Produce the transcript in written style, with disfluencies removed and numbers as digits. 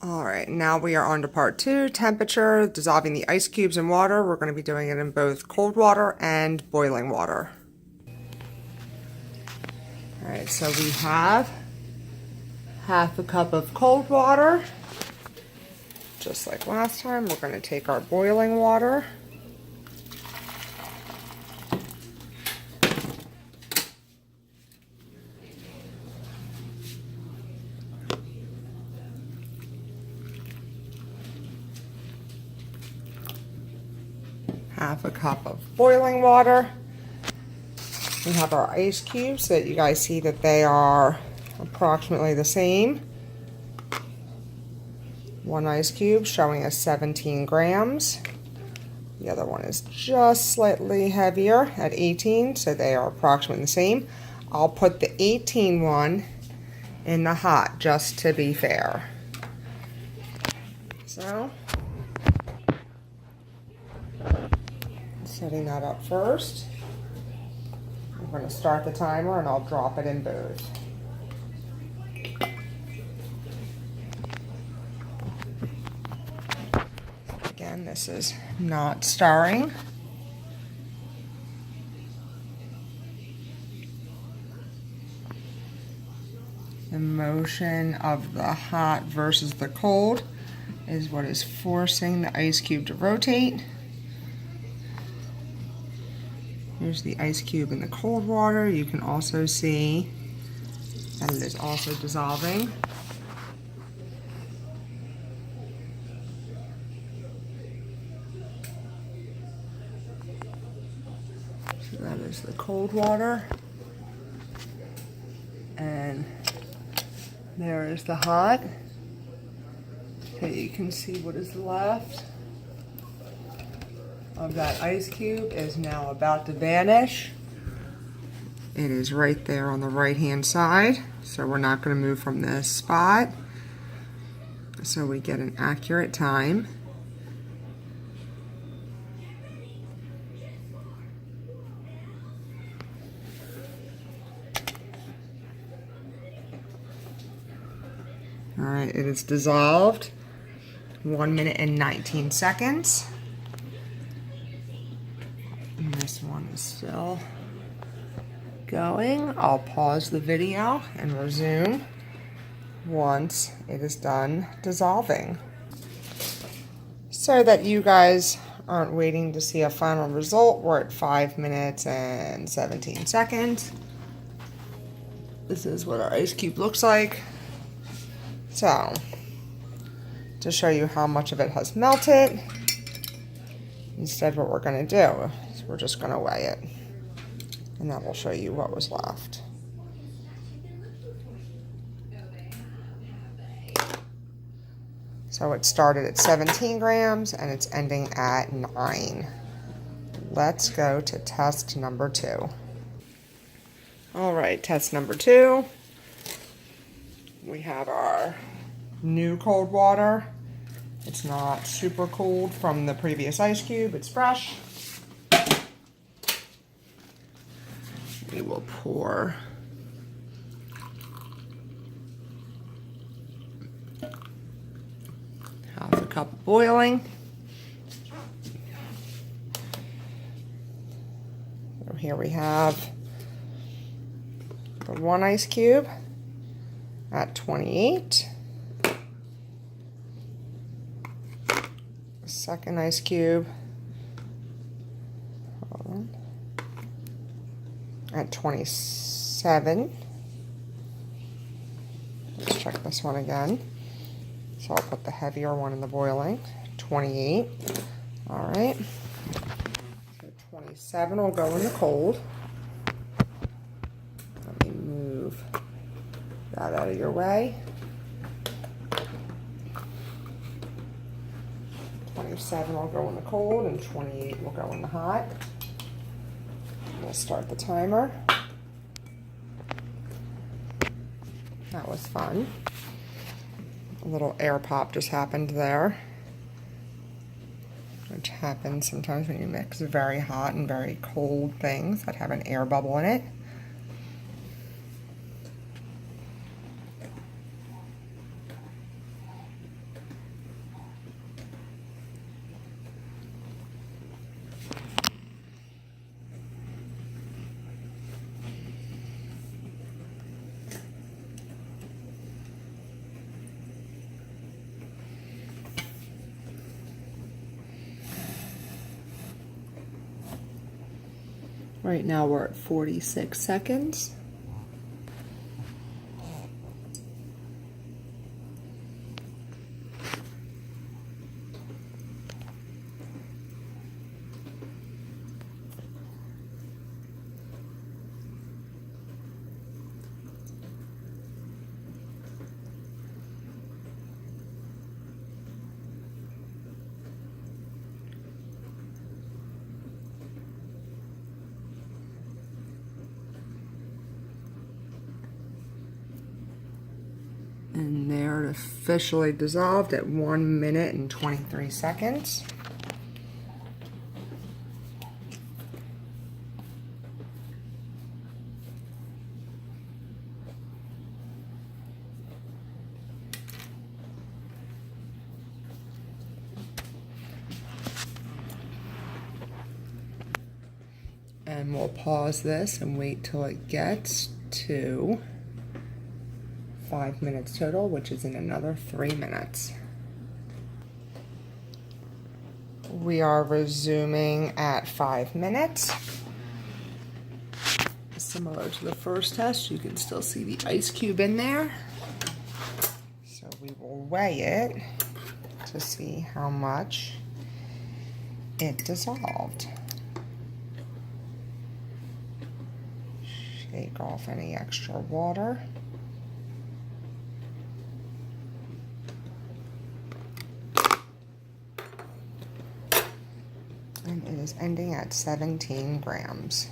All right, now we are on to part 2, temperature, dissolving the ice cubes in water. We're going to be doing it in both cold water and boiling water. All right, so we have half a cup of cold water. Just like last time, we're going to take our boiling water. Half a cup of boiling water. We have our ice cubes so that you guys see that they are approximately the same. One ice cube showing us 17 grams. The other one is just slightly heavier at 18, so they are approximately the same. I'll put the 18 one in the hot just to be fair. So, setting that up first. I'm going to start the timer and I'll drop it in both. Again, this is not stirring. The motion of the hot versus the cold is what is forcing the ice cube to rotate. Here's the ice cube in the cold water. You can also see that it is also dissolving. So that is the cold water. And there is the hot. So you can see what is left of that ice cube is now about to vanish. It is right there on the right hand side, so we're not going to move from this spot so we get an accurate time. All right, it is dissolved. 1 minute and 19 seconds. And this one is still going. I'll pause the video and resume once it is done dissolving, so that you guys aren't waiting to see a final result. We're at 5 minutes and 17 seconds. This is what our ice cube looks like. So, to show you how much of it has melted, instead what we're going to do is we're just going to weigh it, and that will show you what was left. So it started at 17 grams and it's ending at 9. Let's go to test number 2. All right, test number 2. We have our new cold water. It's not super cold from the previous ice cube, it's fresh. We will pour half a cup of boiling. So here we have the one ice cube at 28. The second ice cube at 27. Let's check this one again. So I'll put the heavier one in the boiling. 28. All right. So 27 will go in the cold. Let me move that out of your way. 27 will go in the cold and 28 will go in the hot. We'll start the timer. That was fun. A little air pop just happened there, which happens sometimes when you mix very hot and very cold things that have an air bubble in it. Right now we're at 46 seconds. And they're officially dissolved at 1 minute and 23 seconds. And we'll pause this and wait till it gets to 5 minutes total, which is in another 3 minutes. We are resuming at 5 minutes. Similar to the first test, you can still see the ice cube in there. So we will weigh it to see how much it dissolved. Shake off any extra water. And it is ending at 17 grams.